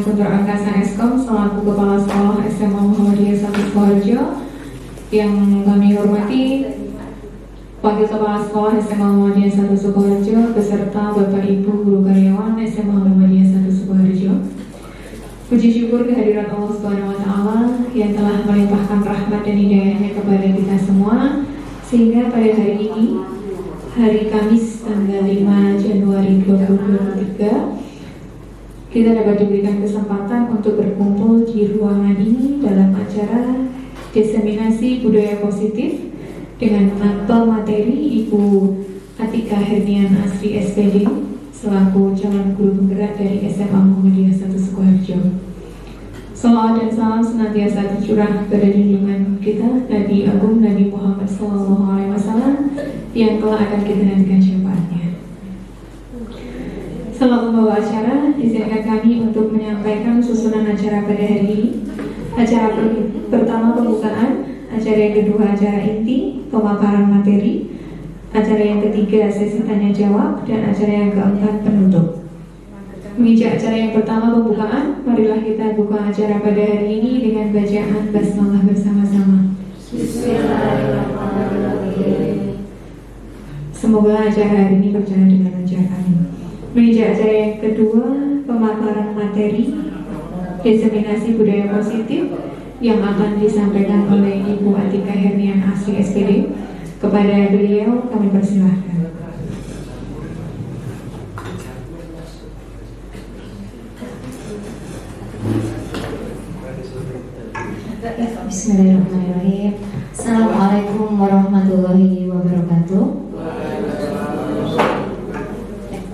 Sumber Angkasa Eskom selaku Kepala Sekolah SMA Muhammadiyah 1 Sukoharjo, yang kami hormati Wakil Kepala Sekolah SMA Muhammadiyah 1 Sukoharjo beserta Bapak Ibu Guru Karyawan SMA Muhammadiyah 1 Sukoharjo. Puji syukur kehadirat Allah Subhanahu wa Ta'ala yang telah melimpahkan rahmat dan hidayahnya kepada kita semua, sehingga pada hari ini, hari Kamis tanggal 5 Januari 2023, kita dapat diberikan kesempatan untuk berkumpul di ruangan ini dalam acara diseminasi budaya positif dengan materi Ibu Atika Hernian Asri SPD selaku calon guru penggerak dari SMA Muhammadiyah 1 Sukoharjo. Salawat dan salam senantiasa tercurah pada junjungan kita Nabi Agung Nabi Muhammad SAW yang kelak akan kita nantikan syafaatnya. Selamat membawa acara, izinkan kami untuk menyampaikan susunan acara pada hari ini. Acara pertama pembukaan, acara yang kedua acara inti, pemaparan materi, acara yang ketiga sesi tanya jawab, dan acara yang keempat penutup. Menginjak acara yang pertama pembukaan, marilah kita buka acara pada hari ini dengan bacaan basmalah bersama-sama. Bismillahirrahmanirrahim. Semoga acara hari ini berjalan dengan lancar. Menginjak acara yang kedua pemaparan materi diseminasi budaya positif yang akan disampaikan oleh Ibu Atika Hernian Asri SPD. Kepada beliau kami persilahkan. Bismillahirrahmanirrahim. Assalamualaikum warahmatullahi wabarakatuh.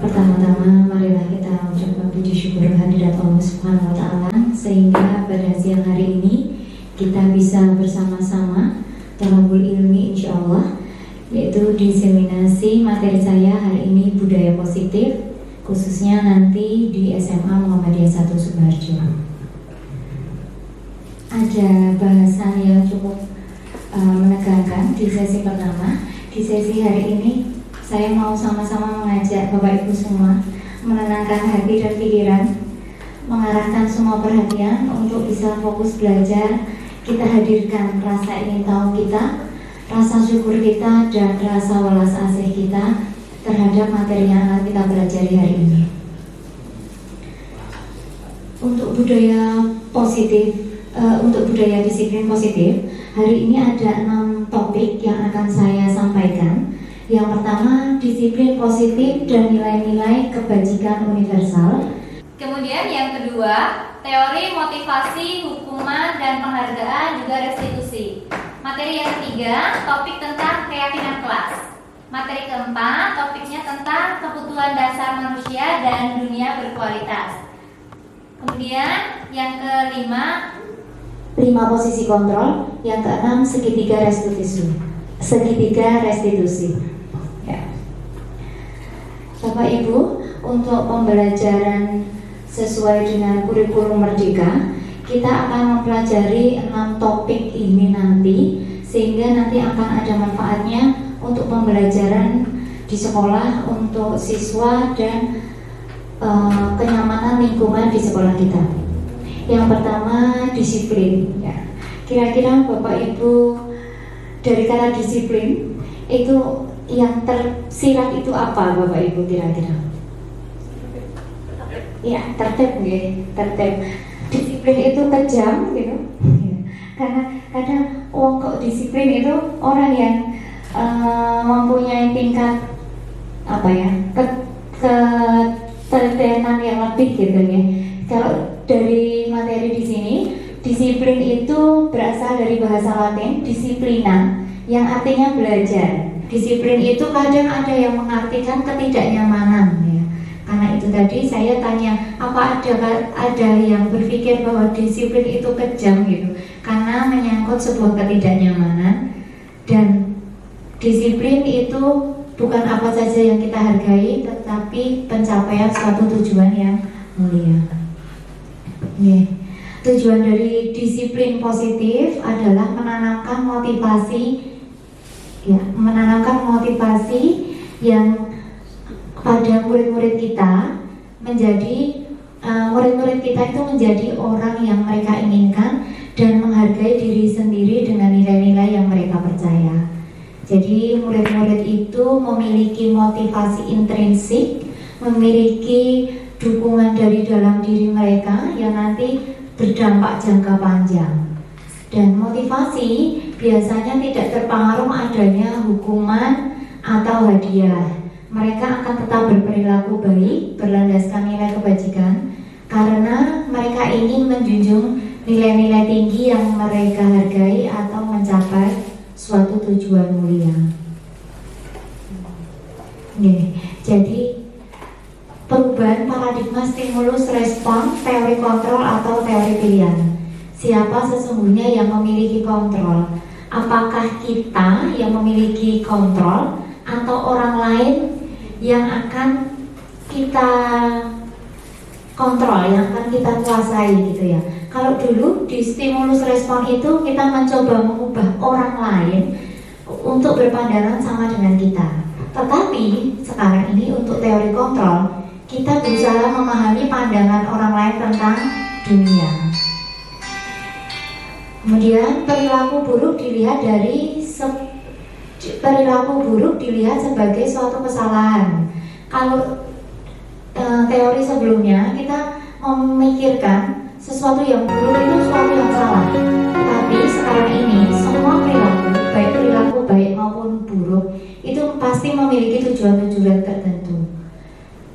Pertama-tama marilah kita ucapkan puji syukur hadirat Allah Subhanahu wa Ta'ala, sehingga pada siang hari ini kita bisa bersama-sama talabul ilmi insyaallah, yaitu diseminasi materi saya hari ini budaya positif, khususnya nanti di SMA Muhammadiyah 1 Sukoharjo. Ada bahasan yang cukup menegangkan di sesi pertama. Di sesi hari ini saya mau sama-sama mengajak Bapak Ibu semua menenangkan hati dan pikiran, mengarahkan semua perhatian untuk bisa fokus belajar. Kita hadirkan rasa ingin tahu kita, rasa syukur kita, dan rasa welas asih kita terhadap materi yang akan kita pelajari hari ini. Untuk budaya positif, untuk budaya disiplin positif, hari ini ada 6 topik yang akan saya sampaikan. Yang pertama, disiplin positif dan nilai-nilai kebajikan universal. Kemudian yang kedua, teori motivasi, hukuman, dan penghargaan juga restitusi. Materi yang ketiga, topik tentang keyakinan kelas. Materi keempat, topiknya tentang kebutuhan dasar manusia dan dunia berkualitas. Kemudian yang kelima, 5 posisi kontrol. Yang keenam, segitiga restitusi. Ya. Bapak Ibu, untuk pembelajaran sesuai dengan kurikulum Merdeka, kita akan mempelajari 6 topik ini nanti, sehingga nanti akan ada manfaatnya untuk pembelajaran di sekolah, untuk siswa, dan kenyamanan lingkungan di sekolah kita. Yang pertama, disiplin. Ya. Kira-kira Bapak Ibu, dari kata disiplin itu yang tersirat itu apa, Bapak Ibu, kira-kira? Ya, tertib, tertib. Disiplin itu kejam, gitu. Karena kadang kok disiplin itu orang yang mempunyai tingkat keteladanan yang lebih, gitu ya. Kalau dari materi di sini, disiplin itu berasal dari bahasa Latin disiplina, yang artinya belajar. Disiplin itu kadang ada yang mengartikan ketidaknyamanan, ya. Karena itu tadi saya tanya, apa ada yang berpikir bahwa disiplin itu kejam gitu, karena menyangkut sebuah ketidaknyamanan. Dan disiplin itu bukan apa saja yang kita hargai, tetapi pencapaian suatu tujuan yang mulia. Tujuan dari disiplin positif adalah menanamkan motivasi yang pada murid-murid kita menjadi murid-murid kita itu menjadi orang yang mereka inginkan dan menghargai diri sendiri dengan nilai-nilai yang mereka percaya. Jadi murid-murid itu memiliki motivasi intrinsik, memiliki dukungan dari dalam diri mereka yang nanti berdampak jangka panjang. Dan motivasi biasanya tidak terpengaruh adanya hukuman atau hadiah. Mereka akan tetap berperilaku baik, berlandaskan nilai kebajikan, karena mereka ingin menjunjung nilai-nilai tinggi yang mereka hargai atau mencapai suatu tujuan mulia. Jadi perubahan paradigma stimulus respon, teori kontrol atau teori pilihan. Siapa sesungguhnya yang memiliki kontrol? Apakah kita yang memiliki kontrol atau orang lain yang akan kita kontrol, yang akan kita kuasai gitu ya? Kalau dulu di stimulus respon itu kita mencoba mengubah orang lain untuk berpandangan sama dengan kita. Tetapi sekarang ini untuk teori kontrol, kita berusaha memahami pandangan orang lain tentang dunia. Kemudian perilaku buruk dilihat sebagai suatu kesalahan. Kalau teori sebelumnya kita memikirkan sesuatu yang buruk itu sesuatu yang salah. Tapi sekarang ini semua perilaku baik maupun buruk itu pasti memiliki tujuan-tujuan tertentu.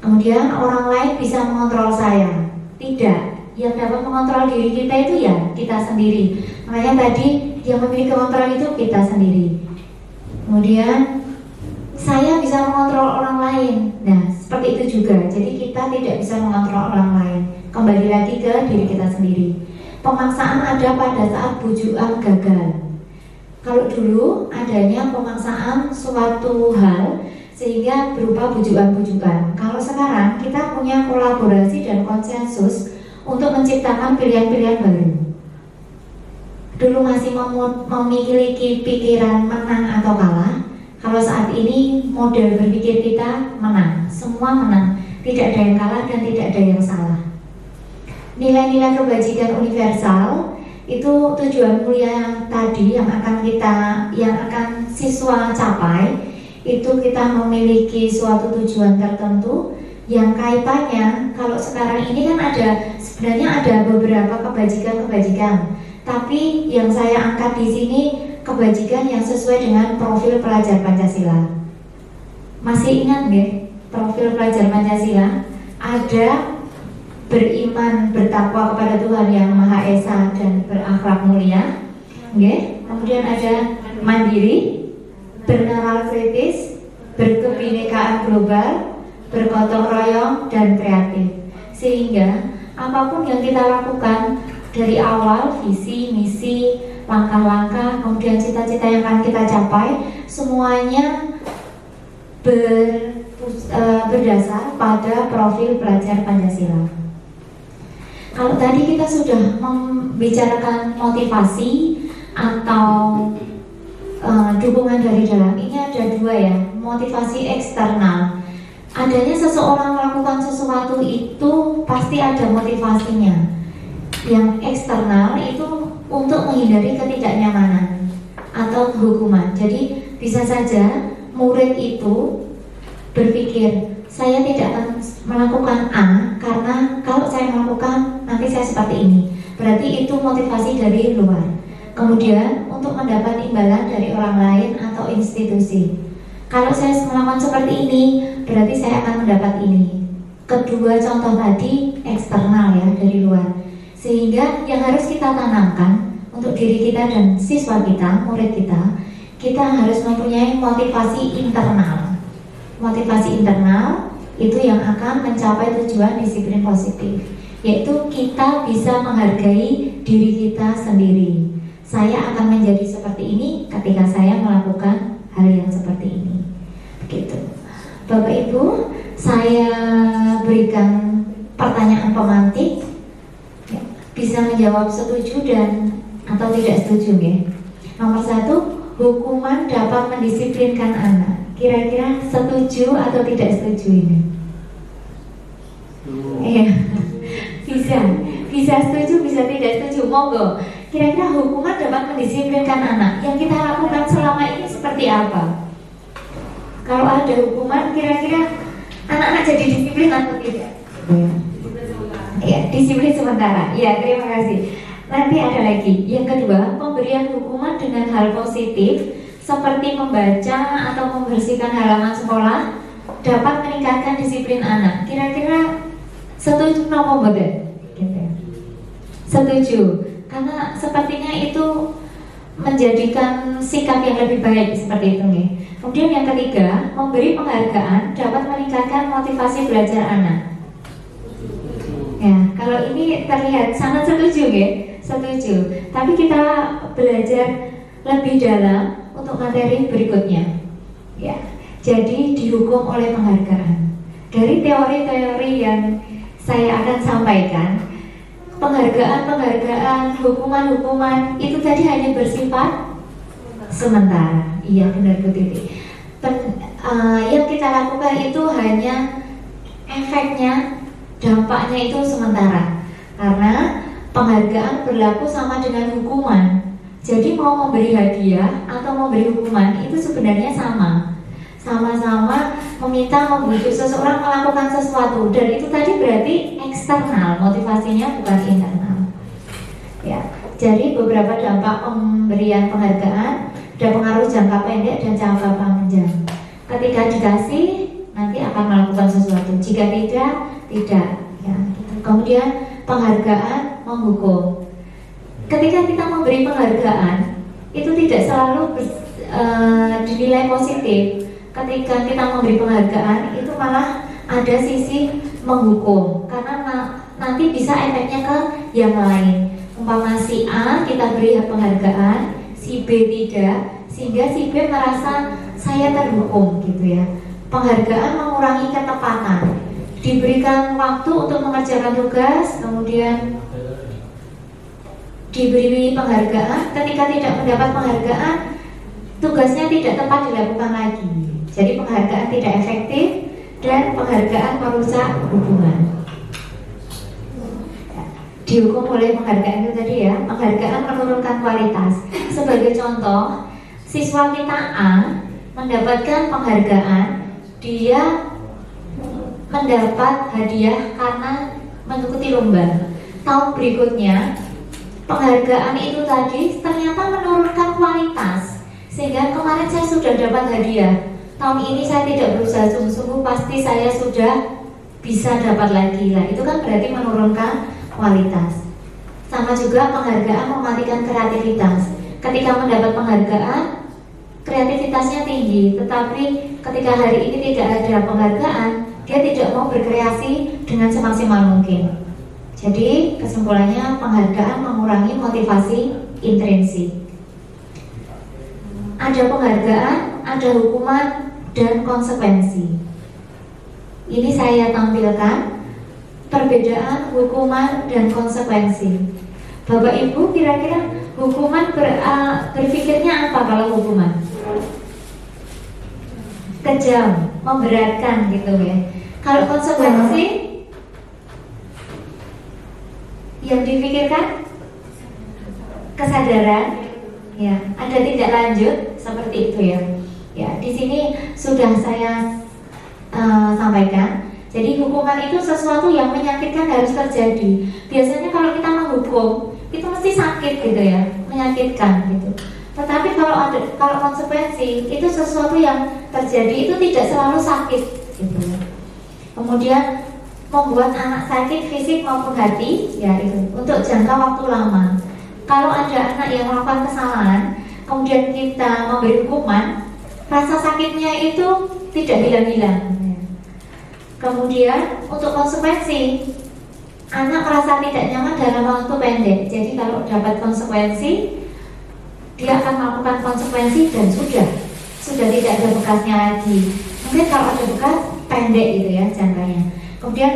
Kemudian orang lain bisa mengontrol saya? Tidak. Yang dapat mengontrol diri kita itu ya kita sendiri. Makanya tadi yang memiliki kontrol itu kita sendiri. Kemudian saya bisa mengontrol orang lain. Nah, seperti itu juga. Jadi kita tidak bisa mengontrol orang lain. Kembali lagi ke diri kita sendiri. Pemaksaan ada pada saat bujukan gagal. Kalau dulu adanya pemaksaan suatu hal sehingga berupa bujukan-bujukan. Kalau sekarang kita punya kolaborasi dan konsensus untuk menciptakan pilihan-pilihan baru. Dulu masih memiliki pikiran menang atau kalah. Kalau saat ini model berpikir kita menang, semua menang, tidak ada yang kalah dan tidak ada yang salah. Nilai-nilai kebajikan universal itu tujuan mulia yang tadi yang akan siswa capai. Itu kita memiliki suatu tujuan tertentu yang kaitannya, kalau sekarang ini kan sebenarnya ada beberapa kebajikan, tapi yang saya angkat di sini kebajikan yang sesuai dengan profil pelajar Pancasila. Masih ingat nggak profil pelajar Pancasila? Ada beriman, bertakwa kepada Tuhan Yang Maha Esa dan berakhlak mulia. Kemudian ada mandiri, bernalar kritis, berkebinekaan global, bergotong royong, dan kreatif. Sehingga apapun yang kita lakukan dari awal, visi, misi, langkah-langkah, kemudian cita-cita yang akan kita capai, semuanya berdasar pada profil pelajar Pancasila. Kalau tadi kita sudah membicarakan motivasi atau dukungan dari dalam, ini ada dua ya, motivasi eksternal. Adanya seseorang melakukan sesuatu itu pasti ada motivasinya. Yang eksternal itu untuk menghindari ketidaknyamanan atau hukuman. Jadi bisa saja murid itu berpikir, saya tidak akan melakukan A karena kalau saya melakukan nanti saya seperti ini. Berarti itu motivasi dari luar. Kemudian untuk mendapat imbalan dari orang lain atau institusi. Kalau saya melakukan seperti ini, berarti saya akan mendapat ini. Kedua contoh tadi eksternal ya, dari luar. Sehingga yang harus kita tanamkan untuk diri kita dan siswa kita, murid kita harus mempunyai motivasi internal. Motivasi internal itu yang akan mencapai tujuan disiplin positif, yaitu kita bisa menghargai diri kita sendiri. Saya akan menjadi seperti ini ketika saya melakukan hal yang seperti ini. Begitu. Bapak Ibu, saya berikan pertanyaan pemantik. Bisa menjawab setuju dan atau tidak setuju ya. Nomor 1, hukuman dapat mendisiplinkan anak. Kira-kira setuju atau tidak setuju ini? Iya. bisa setuju, bisa tidak setuju, monggo. Kira-kira hukuman dapat mendisiplinkan anak. Yang kita lakukan selama ini seperti apa? Kalau ada hukuman, kira-kira anak-anak jadi disiplin atau tidak? Ya, disiplin sementara. Ya, terima kasih. Nanti ada lagi. Yang kedua, pemberian hukuman dengan hal positif seperti membaca atau membersihkan halaman sekolah dapat meningkatkan disiplin anak. Kira-kira setuju nopo boten? Gitu. Setuju. Karena sepertinya itu menjadikan sikap yang lebih baik seperti itu nih. Kemudian yang ketiga, memberi penghargaan dapat meningkatkan motivasi belajar anak. Ya, kalau ini terlihat sangat setuju ya, setuju. Tapi kita belajar lebih dalam untuk materi berikutnya. Ya, jadi dihukum oleh penghargaan. Dari teori-teori yang saya akan sampaikan, penghargaan, hukuman-hukuman itu tadi hanya bersifat sementara. Iya, benar Bu Titi. Yang kita lakukan itu hanya efeknya, dampaknya itu sementara. Karena penghargaan berlaku sama dengan hukuman. Jadi mau memberi hadiah atau memberi hukuman itu sebenarnya sama-sama meminta, membujuk seseorang melakukan sesuatu. Dan itu tadi berarti eksternal, motivasinya bukan internal. Ya, jadi beberapa dampak pemberian penghargaan, ada pengaruh jangka pendek dan jangka panjang. Ketika dikasih, nanti akan melakukan sesuatu. Jika tidak. Ya, gitu. Kemudian penghargaan menghukum. Ketika kita memberi penghargaan, itu tidak selalu dinilai positif. Ketika kita memberi penghargaan, itu malah ada sisi menghukum. Karena nanti bisa efeknya ke yang lain. Umpama si A kita beri penghargaan, si B tidak, sehingga si B merasa saya terhukum gitu ya. Penghargaan mengurangi ketepatan. Diberikan waktu untuk mengerjakan tugas, kemudian diberi penghargaan. Ketika tidak mendapat penghargaan, tugasnya tidak tepat dilakukan lagi. Jadi penghargaan tidak efektif dan penghargaan merusak hubungan. Dihukum oleh penghargaan itu tadi ya. Penghargaan menurunkan kualitas. Sebagai contoh, siswa kita A mendapatkan penghargaan, dia mendapat hadiah karena mengikuti lomba. Tahun berikutnya penghargaan itu tadi ternyata menurunkan kualitas, sehingga kemarin saya sudah dapat hadiah, tahun ini saya tidak berusaha sungguh-sungguh, pasti saya sudah bisa dapat lagi. Lah itu kan berarti menurunkan kualitas. Sama juga penghargaan mematikan kreativitas. Ketika mendapat penghargaan, kreativitasnya tinggi, tetapi ketika hari ini tidak ada penghargaan, dia tidak mau berkreasi dengan semaksimal mungkin. Jadi kesimpulannya, penghargaan mengurangi motivasi intrinsik. Ada penghargaan, ada hukuman, dan konsekuensi. Ini saya tampilkan perbedaan hukuman dan konsekuensi. Bapak Ibu kira-kira hukuman berpikirnya apa kalau hukuman? Kejam, memberatkan gitu ya. Kalau konsekuensi yang dipikirkan kesadaran, ya, ada tindak lanjut seperti itu ya. Ya, di sini sudah saya sampaikan. Jadi hukuman itu sesuatu yang menyakitkan harus terjadi. Biasanya kalau kita menghukum itu mesti sakit gitu ya, menyakitkan gitu. Tetapi kalau konsekuensi itu sesuatu yang terjadi itu tidak selalu sakit gitu ya. Kemudian membuat anak sakit fisik maupun hati, ya itu untuk jangka waktu lama. Kalau ada anak yang melakukan kesalahan, kemudian kita memberi hukuman, rasa sakitnya itu tidak hilang-hilang. Kemudian untuk konsekuensi, anak merasa tidak nyaman dalam waktu pendek. Jadi kalau dapat konsekuensi, dia akan melakukan konsekuensi dan sudah tidak ada bekasnya lagi. Mungkin kalau ada bekas pendek gitu ya jangkanya. Kemudian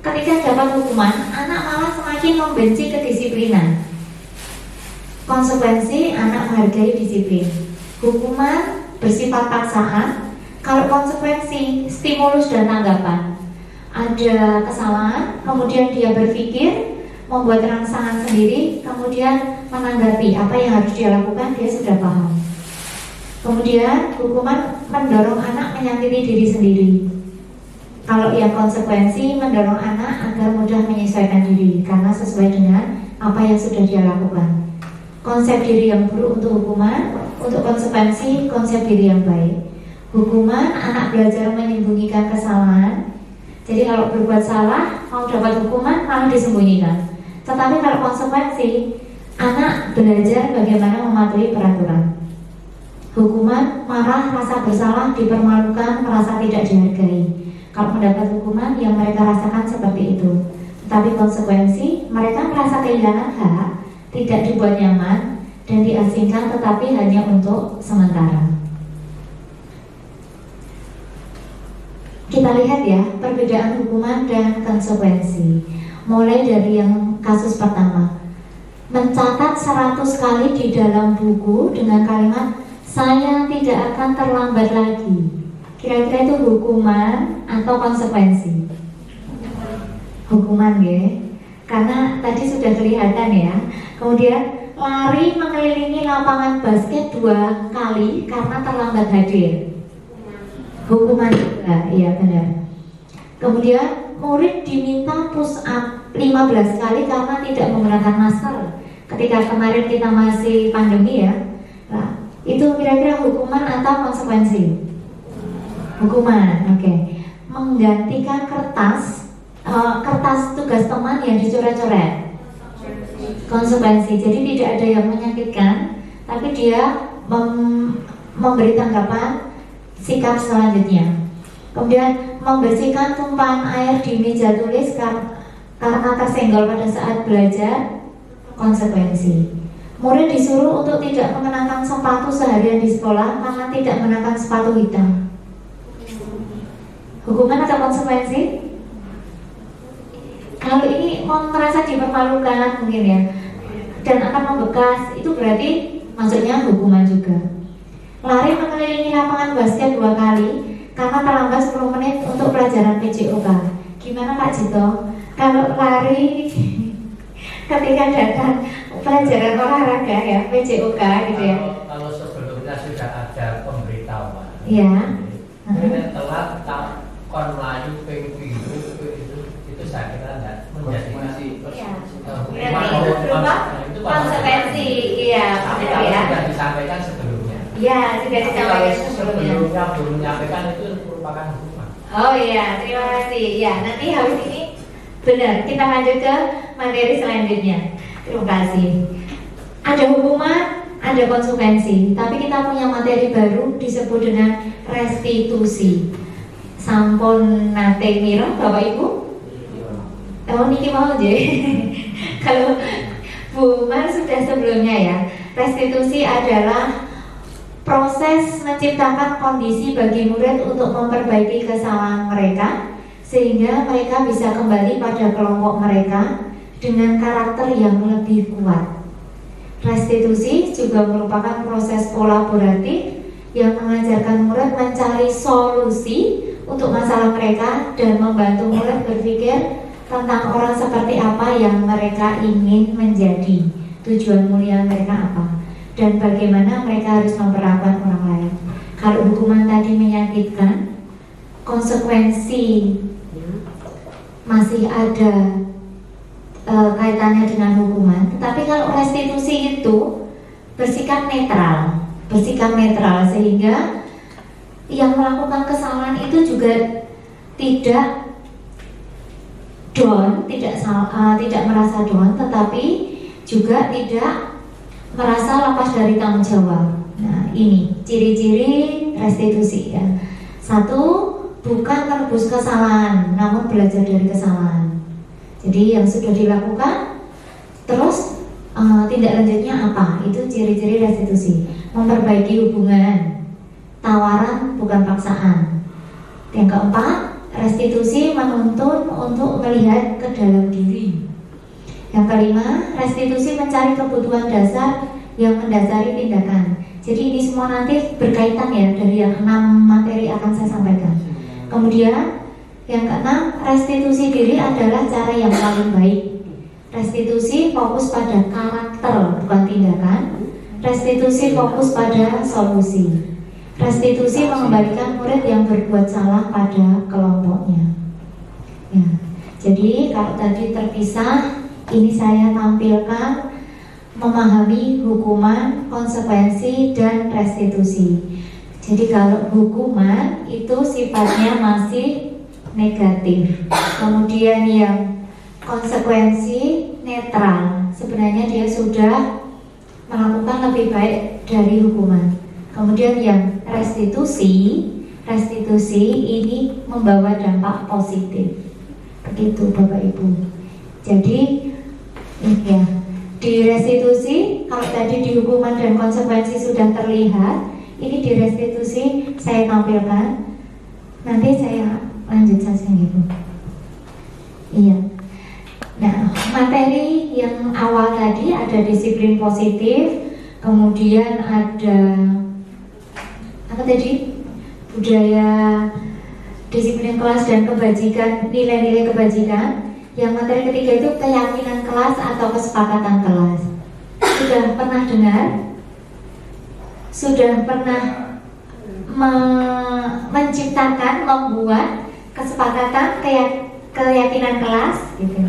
ketika dapat hukuman, anak malah semakin membenci kedisiplinan. Konsekuensi, anak menghargai disiplin. Hukuman bersifat paksaan. Kalau konsekuensi, stimulus dan tanggapan. ada kesalahan, kemudian dia berpikir, membuat rangsangan sendiri, kemudian menanggapi apa yang harus dia lakukan, dia sudah paham. Kemudian hukuman mendorong anak menyakiti diri sendiri. Kalau yang konsekuensi mendorong anak agar mudah menyesuaikan diri karena sesuai dengan apa yang sudah dia lakukan. Konsep diri yang buruk untuk hukuman, untuk konsekuensi konsep diri yang baik. Hukuman, anak belajar menyembunyikan kesalahan. Jadi kalau berbuat salah, mau dapat hukuman malah disembunyikan. Tetapi kalau konsekuensi, anak belajar bagaimana mematuhi peraturan. Hukuman, marah, rasa bersalah, dipermalukan, merasa tidak dihargai. Kalau mendapat hukuman, yang mereka rasakan seperti itu. Tetapi konsekuensi, mereka merasa kehilangan hak, tidak dibuat nyaman, dan diasingkan tetapi hanya untuk sementara. Kita lihat ya, perbedaan hukuman dan konsekuensi. Mulai dari yang kasus pertama, mencatat 100 kali di dalam buku dengan kalimat saya tidak akan terlambat lagi. Kira-kira itu hukuman atau konsekuensi? Hukuman ya, karena tadi sudah kelihatan ya. Kemudian lari mengelilingi lapangan basket 2 kali karena terlambat hadir. Hukuman juga, iya benar. Kemudian murid diminta push up 15 kali karena tidak menggunakan masker. Ketika kemarin kita masih pandemi ya. Nah, itu kira-kira hukuman atau konsekuensi? Hukuman, oke. Menggantikan kertas tugas teman yang dicoret-coret. Konsekuensi. Jadi tidak ada yang menyakitkan, tapi dia memberi tanggapan sikap selanjutnya. Kemudian membersihkan tumpahan air di meja tulis karena tersenggol pada saat belajar. Konsekuensi. Murid disuruh untuk tidak mengenakan sepatu seharian di sekolah karena tidak mengenakan sepatu hitam. Hukuman atau konsekuensi? Kalau ini merasa dipermalukan mungkin ya, dan akan membekas, itu berarti maksudnya hukuman juga. Lari mengelilingi lapangan basket 2 kali karena terlambat 10 menit untuk pelajaran PJOK. Gimana Pak Jito? Kalau lari ketika datang pelajaran olahraga ya, PJOK gitu ya. Kalau sebelumnya sudah ada pemberitahuan. Iya. Kemudian telat kon melayu itu saya kira tidak menjadi itu konsekuensi. Iya, tapi benar kalau ya. sudah disampaikan sebelumnya. Iya, sudah disampaikan sebelumnya. Belum menyampaikan itu merupakan hukuman. Oh iya, terima kasih. Ya, nanti habis ini benar, kita lanjut ke materi selanjutnya. Terima kasih. Ada hukuman, ada konsekuensi, tapi kita punya materi baru disebut dengan restitusi. Sampun nate mira Bapak Ibu? Oh niki mau aja. Kalau Bu Mar sudah sebelumnya ya. Restitusi adalah proses menciptakan kondisi bagi murid untuk memperbaiki kesalahan mereka sehingga mereka bisa kembali pada kelompok mereka dengan karakter yang lebih kuat. Restitusi juga merupakan proses kolaboratif yang mengajarkan murid mencari solusi untuk masalah mereka dan membantu murid berpikir tentang orang seperti apa yang mereka ingin menjadi, tujuan mulia mereka apa, dan bagaimana mereka harus memperlakukan orang lain. Kalau hukuman tadi menyakitkan, konsekuensi masih ada kaitannya dengan hukuman. Tetapi kalau restitusi itu bersikap netral sehingga yang melakukan kesalahan itu juga tidak down, tidak merasa down, tetapi juga tidak merasa lepas dari tanggung jawab. Nah, ini ciri-ciri restitusi ya. 1, bukan menebus kesalahan, namun belajar dari kesalahan. Jadi yang sudah dilakukan, terus tindak lanjutnya apa? Itu ciri-ciri restitusi. Memperbaiki hubungan, tawaran bukan paksaan. Yang keempat, restitusi menuntun untuk melihat ke dalam diri. Yang kelima, restitusi mencari kebutuhan dasar yang mendasari tindakan. Jadi ini semua nanti berkaitan ya dari yang 6 materi akan saya sampaikan. Kemudian Yang keenam, restitusi diri adalah cara yang paling baik. Restitusi fokus pada karakter, bukan tindakan. Restitusi fokus pada solusi. Restitusi mengembalikan murid yang berbuat salah pada kelompoknya. Ya, jadi kalau tadi terpisah, ini saya tampilkan memahami hukuman, konsekuensi, dan restitusi. Jadi kalau hukuman itu sifatnya masih negatif. Kemudian yang konsekuensi netral, sebenarnya dia sudah melakukan lebih baik dari hukuman. Kemudian yang restitusi ini membawa dampak positif. Begitu Bapak Ibu. Jadi ya, di restitusi, kalau tadi di hukuman dan konsekuensi sudah terlihat, ini di restitusi saya tampilkan. Nanti saya lanjut saja Ibu. Iya. Nah, materi yang awal tadi ada disiplin positif, kemudian ada apa tadi? Budaya disiplin kelas dan kebajikan, nilai-nilai kebajikan. Yang materi ketiga itu keyakinan kelas atau kesepakatan kelas. Sudah pernah dengar? Sudah pernah menciptakan, membuat kesepakatan keyakinan kelas gitu.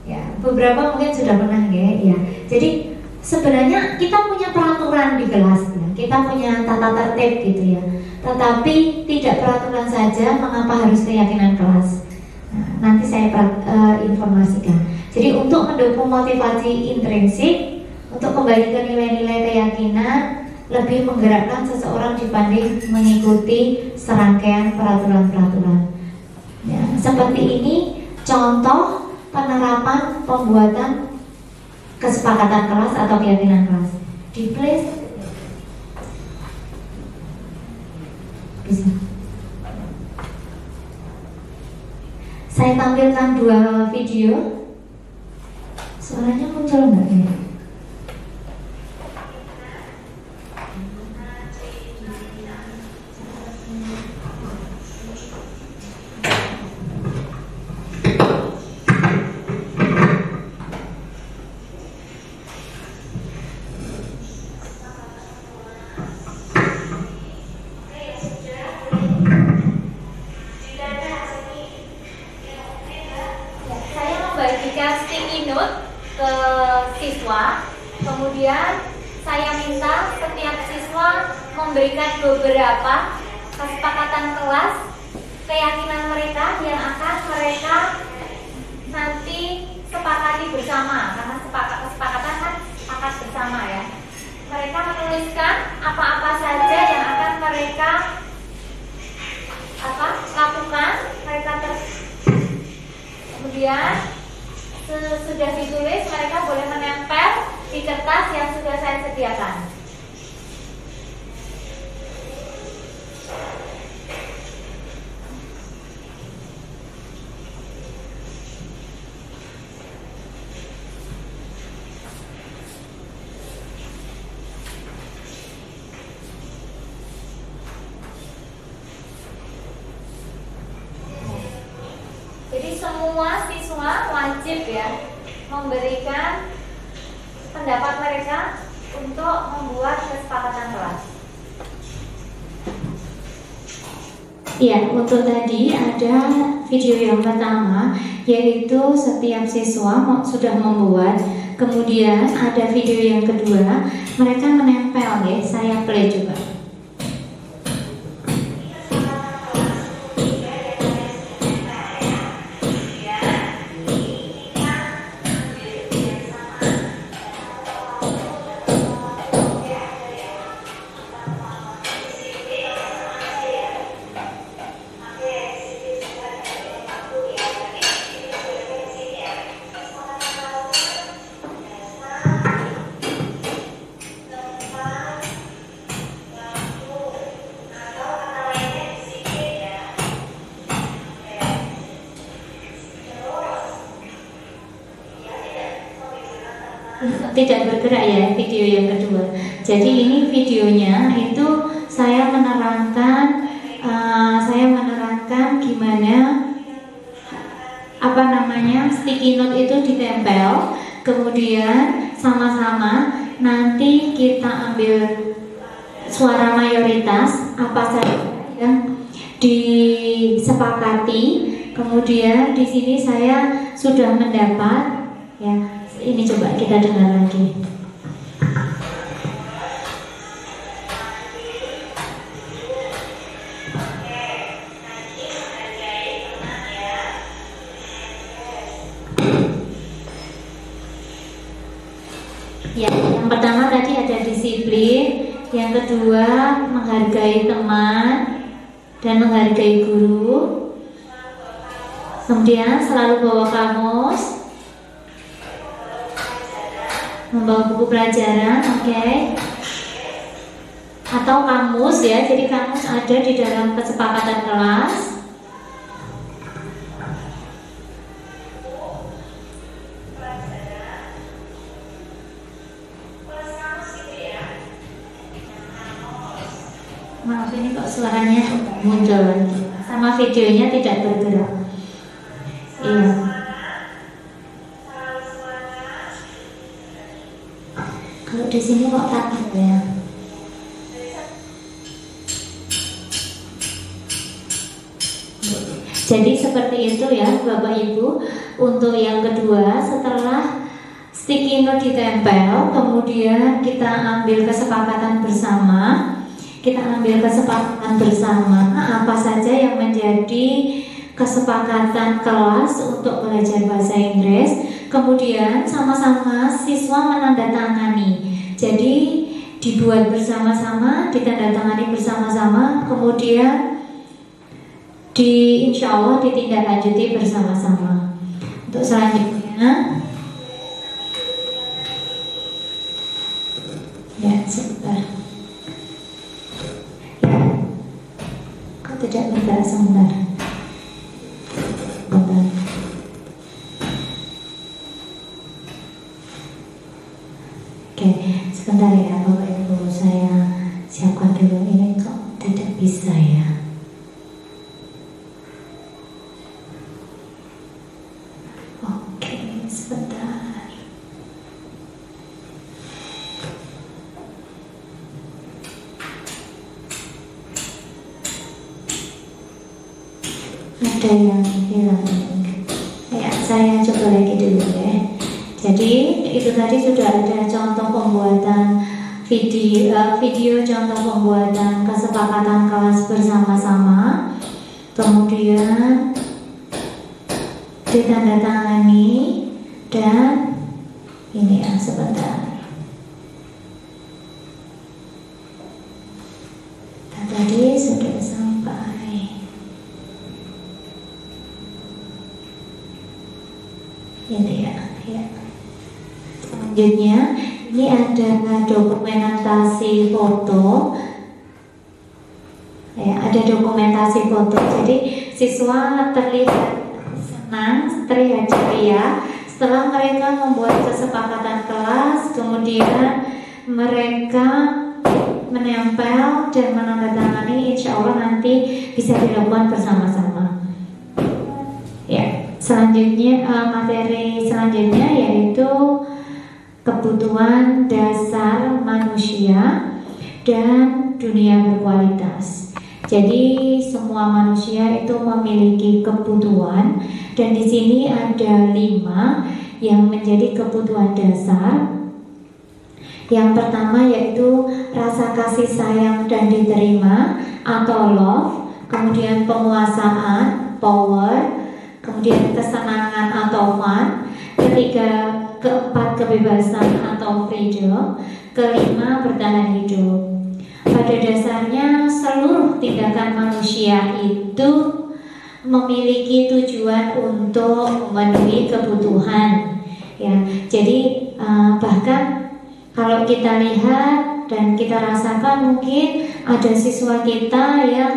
Ya, beberapa mungkin sudah pernah ya. Jadi sebenarnya kita punya peraturan di kelas ya. Kita punya tata tertib gitu ya. Tetapi tidak peraturan saja, mengapa harus keyakinan kelas? Nah, nanti saya informasikan. Jadi untuk mendukung motivasi intrinsik, untuk kembali ke nilai-nilai keyakinan, lebih menggerakkan seseorang dibanding mengikuti serangkaian peraturan-peraturan. Ya, seperti ini contoh penerapan pembuatan kesepakatan kelas atau keyakinan kelas. Di place bisa. Saya tampilkan 2 video. Suaranya muncul nggak ya? Sticky note ke siswa. Kemudian saya minta setiap siswa memberikan beberapa kesepakatan kelas, keyakinan mereka yang akan mereka nanti sepakati bersama, karena kesepakatan kan sepakat bersama ya. Mereka menuliskan apa-apa saja yang akan mereka lakukan, kemudian sudah ditulis, mereka boleh menempel di kertas yang sudah saya sediakan. Jadi semua siswa wajib ya memberikan pendapat mereka untuk membuat kesepakatan kelas. Ya, untuk tadi ada video yang pertama, yaitu setiap siswa sudah membuat. Kemudian ada video yang kedua, mereka menempel ya, saya play juga. Tidak bergerak ya video yang kedua. Jadi ini videonya itu saya menerangkan sticky note itu ditempel, kemudian sama-sama nanti kita ambil suara mayoritas apa saja yang disepakati. Kemudian di sini saya sudah mendapat, ya, ini coba kita dengar lagi. Ya, yang pertama tadi ada disiplin, yang kedua menghargai teman dan menghargai guru, kemudian selalu bawa kamus, membawa buku pelajaran, oke. Atau kamus ya, jadi kamus ada di dalam kesepakatan kelas. Maaf ini kok suaranya muncul lagi, sama videonya tidak bergerak. Iya. Kalau di sini kok takut ya. Jadi seperti itu ya Bapak Ibu. Untuk yang kedua, setelah sticky note ditempel, kemudian kita ambil kesepakatan bersama. Kita ambil kesepakatan bersama apa saja yang menjadi kesepakatan kelas untuk belajar bahasa Inggris. Kemudian sama-sama siswa menandatangani. Jadi dibuat bersama-sama, ditandatangani bersama-sama, kemudian insya Allah ditindaklanjuti bersama-sama. Untuk selanjutnya, ya sebentar. Tidak bergerak sebentar. Bentar. Oke, sebentar ya Bapak Ibu, saya siapkan dulu. Ini kok tidak bisa ya. Oke, sebentar. Ada yang hilang. Ya, saya coba lagi dulu ya. Jadi itu tadi sudah ada contoh pembuatan video contoh pembuatan kesepakatan kelas bersama-sama. Kemudian ditandatangani dan ini ya sebentar. Tadi sudah sampai. Ini ya. Selanjutnya ini ada dokumentasi foto. Ya, ada dokumentasi foto. Jadi siswa terlihat senang, terlihat ceria setelah mereka membuat kesepakatan kelas, kemudian mereka menempel dan menandatangani. Insya Allah nanti bisa dilakukan bersama-sama. Ya. Selanjutnya materi selanjutnya yaitu kebutuhan dasar manusia dan dunia berkualitas. Jadi semua manusia itu memiliki kebutuhan dan di sini ada 5 yang menjadi kebutuhan dasar. Yang pertama yaitu rasa kasih sayang dan diterima atau love, kemudian penguasaan, power, kemudian kesenangan atau fun, keempat kebebasan atau freedom, kelima bertahan hidup. Pada dasarnya seluruh tindakan manusia itu memiliki tujuan untuk memenuhi kebutuhan. Ya, jadi bahkan kalau kita lihat dan kita rasakan mungkin ada siswa kita yang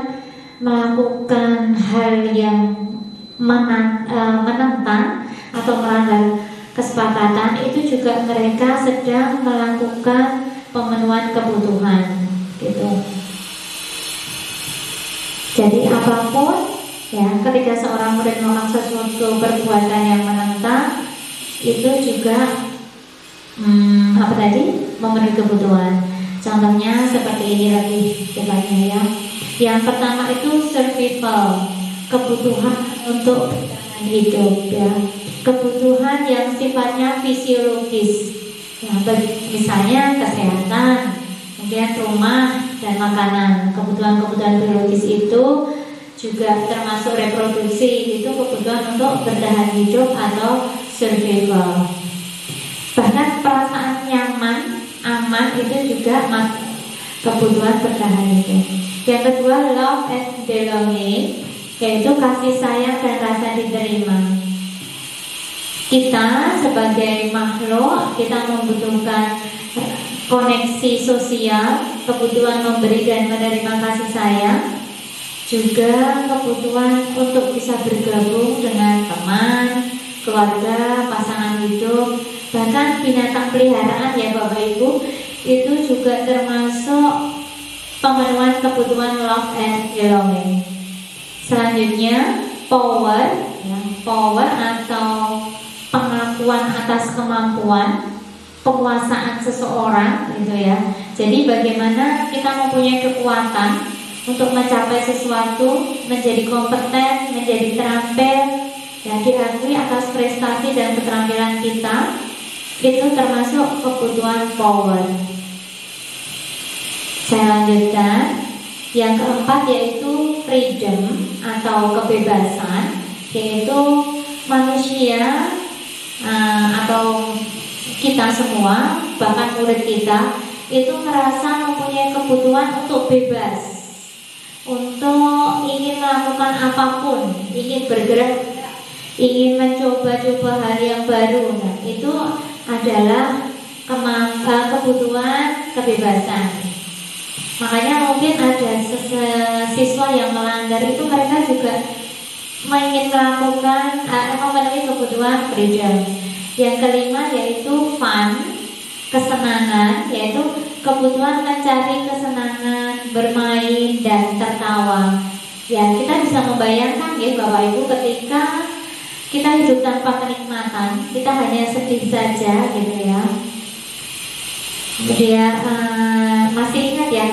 melakukan hal yang menentang atau melanggar kesepakatan, itu juga mereka sedang melakukan pemenuhan kebutuhan gitu. Jadi apapun Ya, ketika seorang murid melakukan sesuatu perbuatan yang menentang, itu juga memenuhi kebutuhan. Contohnya seperti ini lebih depannya ya. Yang pertama itu survival, kebutuhan untuk bertahan hidup ya. Kebutuhan yang sifatnya fisiologis. Ya, misalnya kesehatan, kemudian rumah dan makanan. Kebutuhan-kebutuhan biologis itu juga termasuk reproduksi, itu kebutuhan untuk bertahan hidup atau survival. Bahkan perasaan nyaman, aman itu juga kebutuhan bertahan hidup. Yang kedua, love and belonging, yaitu kasih sayang dan rasa diterima. Kita sebagai makhluk, kita membutuhkan koneksi sosial, kebutuhan memberi dan menerima kasih sayang, juga kebutuhan untuk bisa bergabung dengan teman, keluarga, pasangan hidup, bahkan binatang peliharaan ya Bapak Ibu, itu juga termasuk pemenuhan kebutuhan love and belonging. Selanjutnya power, ya, power atau pengakuan atas kemampuan, penguasaan seseorang gitu ya. Jadi bagaimana kita mempunyai kekuatan untuk mencapai sesuatu, menjadi kompeten, menjadi terampil, dan diakui atas prestasi dan keterampilan kita, itu termasuk kebutuhan power. Saya lanjutkan. Yang keempat yaitu freedom atau kebebasan, yaitu manusia atau kita semua, bahkan murid kita, itu merasa mempunyai kebutuhan untuk bebas, untuk ingin melakukan apapun, ingin bergerak, ingin mencoba-coba hal yang baru. Nah, itu adalah kebutuhan kebebasan. Makanya mungkin ada siswa yang melanggar itu, mereka juga ingin melakukan memenuhi kebutuhan freedom. Yang kelima yaitu fun, kesenangan, yaitu kebutuhan mencari kesenangan, bermain dan tertawa. Ya, kita bisa membayangkan ya Bapak Ibu, ketika kita hidup tanpa kenikmatan, kita hanya sedih saja gitu ya. Kemudian masih ingat ya,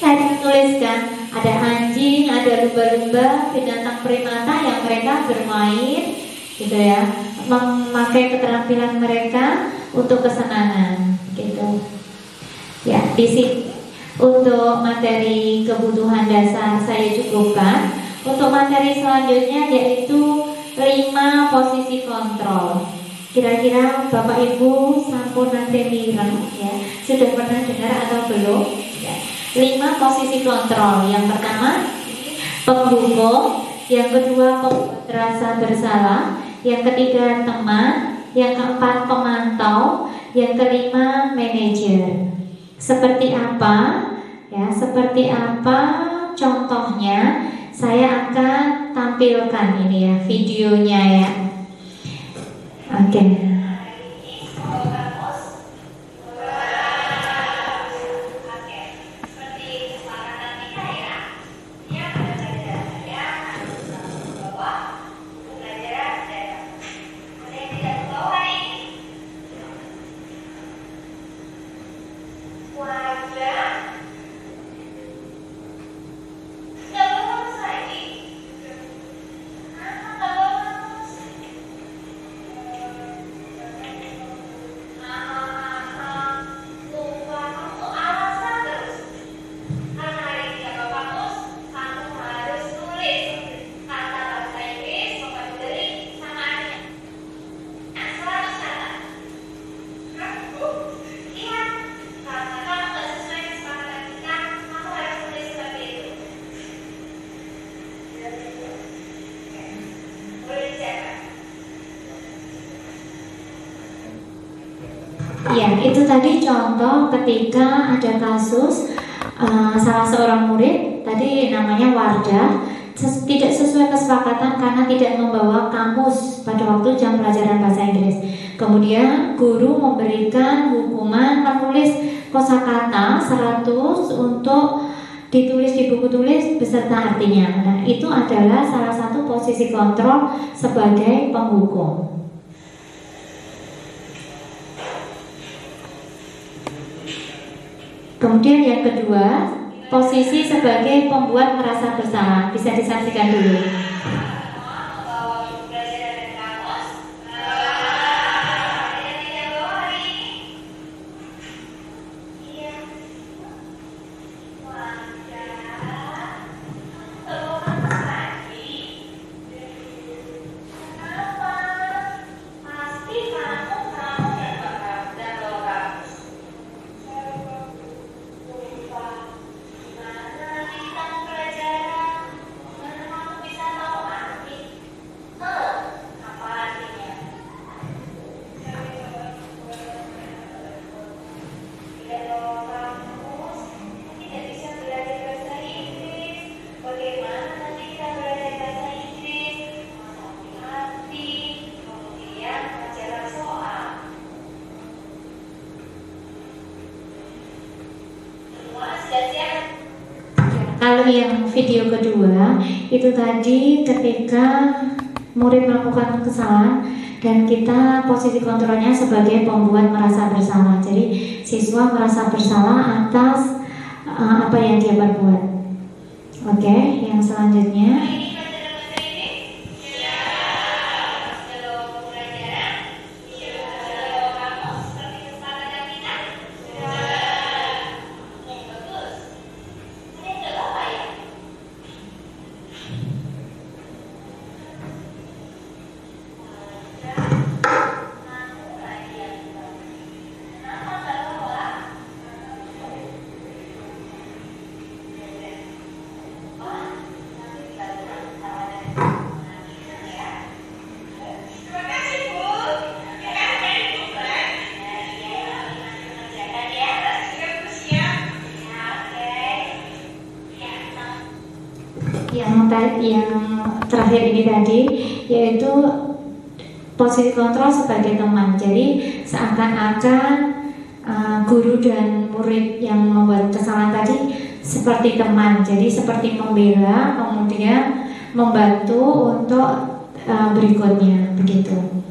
saya tuliskan ada anjing, ada lumba-lumba, binatang primata yang mereka bermain gitu ya, memakai keterampilan mereka untuk kesenangan gitu. Ya, di sini untuk materi kebutuhan dasar saya cukupkan. Untuk materi selanjutnya yaitu 5 posisi kontrol. Kira-kira Bapak Ibu sampun nanti mireng ya, sudah pernah dengar atau belum? Ya. 5 posisi kontrol. Yang pertama penghukum, yang kedua pembuat rasa bersalah, yang ketiga teman, yang keempat pemantau, yang kelima manajer. Seperti apa? Ya, seperti apa contohnya? Saya akan tampilkan ini ya, videonya ya. Oke. Ya, itu tadi contoh ketika ada kasus salah seorang murid, tadi namanya Wardah, tidak sesuai kesepakatan karena tidak membawa kamus pada waktu jam pelajaran bahasa Inggris. Kemudian guru memberikan hukuman menulis kosakata 100 untuk ditulis di buku tulis beserta artinya. Nah, itu adalah salah satu posisi kontrol sebagai penghukum. Kemudian yang kedua, posisi sebagai pembuat merasa bersalah. Bisa disaksikan dulu. Kalau yang video kedua itu tadi ketika murid melakukan kesalahan dan kita posisi kontrolnya sebagai pembuat merasa bersalah. Jadi siswa merasa bersalah atas apa yang dia perbuat. Oke, yang selanjutnya. Yang terakhir ini tadi yaitu posisi kontrol sebagai teman. Jadi seakan-akan guru dan murid yang membuat kesalahan tadi seperti teman. Jadi seperti membela, kemudian membantu untuk berikutnya, begitu.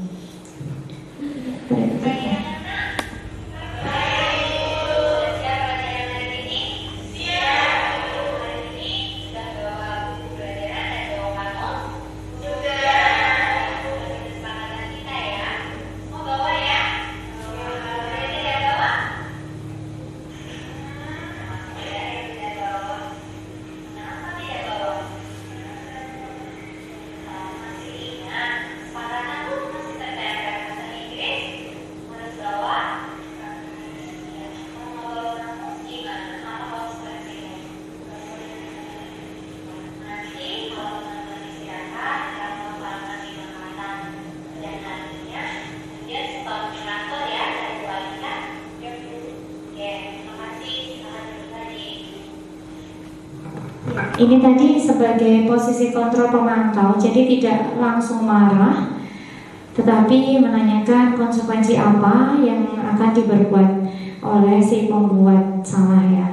Ini tadi sebagai posisi kontrol pemantau, jadi tidak langsung marah, tetapi menanyakan konsekuensi apa yang akan diperbuat oleh si pembuat salah ya.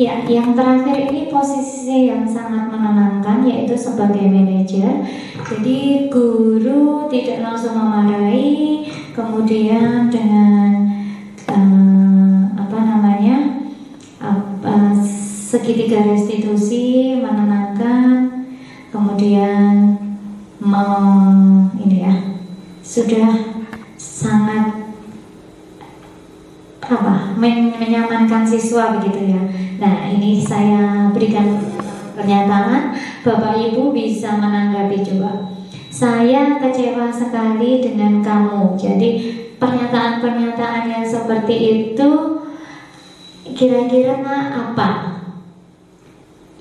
Ya, yang terakhir ini posisi yang sangat menenangkan, itu sebagai manajer. Jadi guru tidak langsung memarahi, kemudian dengan segitiga restitusi menenangkan, kemudian sudah sangat menyamankan siswa begitu ya. Nah, ini saya berikan pernyataan, Bapak Ibu bisa menanggapi coba. Saya kecewa sekali dengan kamu. Jadi pernyataan-pernyataan yang seperti itu kira-kira apa?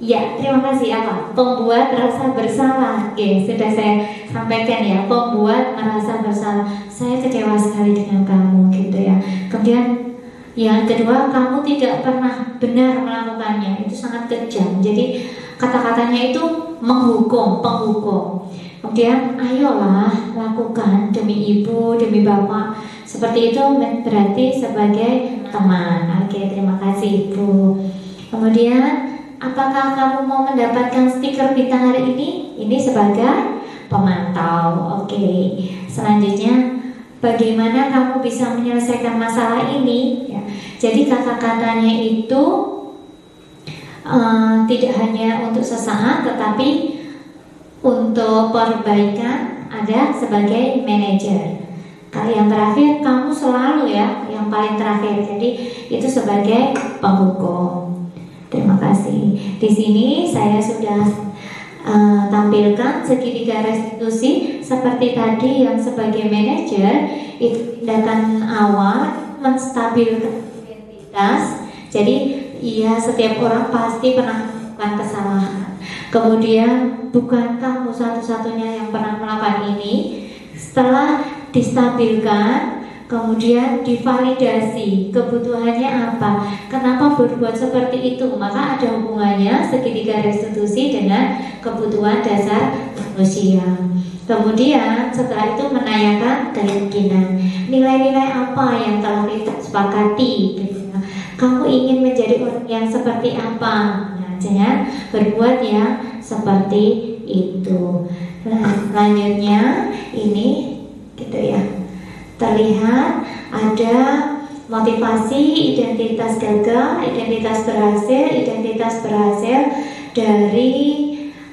Ya, terima kasih. Apa? Pembuat rasa bersalah. Oke, sudah saya sampaikan ya. Pembuat merasa bersalah. Saya kecewa sekali dengan kamu, gitu ya. Kemudian yang kedua, kamu tidak pernah benar melakukannya. Itu sangat kejam. Jadi kata-katanya itu menghukum, penghukum. Kemudian, ayolah lakukan demi ibu, demi bapak. Seperti itu berarti sebagai teman. Oke, terima kasih Ibu. Kemudian, apakah kamu mau mendapatkan stiker bintang hari ini? Ini sebagai pemantau. Oke. Selanjutnya, bagaimana kamu bisa menyelesaikan masalah ini? Ya. Jadi kata-katanya itu tidak hanya untuk sesaat, tetapi untuk perbaikan ada sebagai manajer. Kalau yang terakhir, kamu selalu ya, yang paling terakhir. Jadi itu sebagai penghukum. Terima kasih. Di sini saya sudah tampilkan segitiga restitusi seperti tadi yang sebagai manajer itu tindakan awal menstabilkan identitas. Jadi iya, setiap orang pasti pernah melakukan kesalahan. Kemudian bukan kamu satu-satunya yang pernah melakukan ini. Setelah distabilkan, kemudian divalidasi kebutuhannya apa, kenapa berbuat seperti itu, maka ada hubungannya segitiga restitusi dengan kebutuhan dasar manusia. Kemudian setelah itu menanyakan keyakinan, nilai-nilai apa yang telah kita sepakati, kamu ingin menjadi orang yang seperti apa. Nah, jangan berbuat yang seperti itu. Nah, selanjutnya ini gitu ya, terlihat ada motivasi, identitas gagal, identitas berhasil dari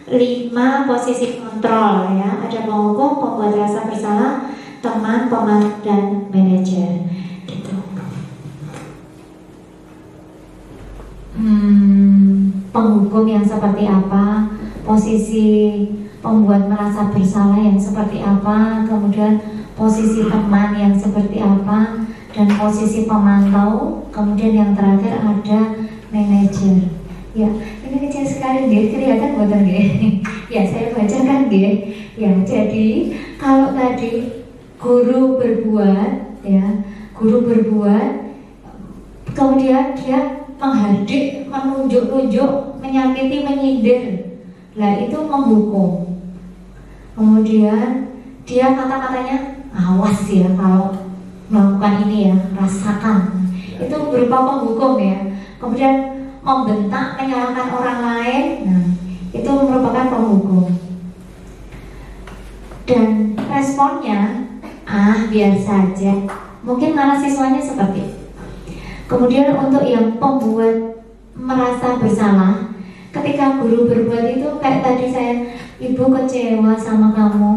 5 posisi kontrol ya. Ada penghukum, pembuat rasa bersalah, teman, pemantau, dan manajer gitu. Penghukum yang seperti apa, posisi pembuat merasa bersalah yang seperti apa, kemudian posisi teman yang seperti apa, dan posisi pemantau, kemudian yang terakhir ada manajer. Ya, ini kecil sekali nggih, kelihatan boten nggih. Ya, saya bacakan nggih. Ya, jadi kalau tadi guru berbuat ya, kemudian dia menghardik, menunjuk-nunjuk, menyakiti, menyindir. Lah itu menghukum. Kemudian dia kata-katanya awas ya kalau melakukan ini ya, rasakan. Itu berupa penghukum ya. Kemudian membentak, menyalahkan orang lain, nah itu merupakan penghukum. Dan responnya biar saja. Mungkin malah siswanya seperti itu. Kemudian untuk yang pembuat merasa bersalah, ketika guru berbuat itu kayak tadi ibu kecewa sama kamu,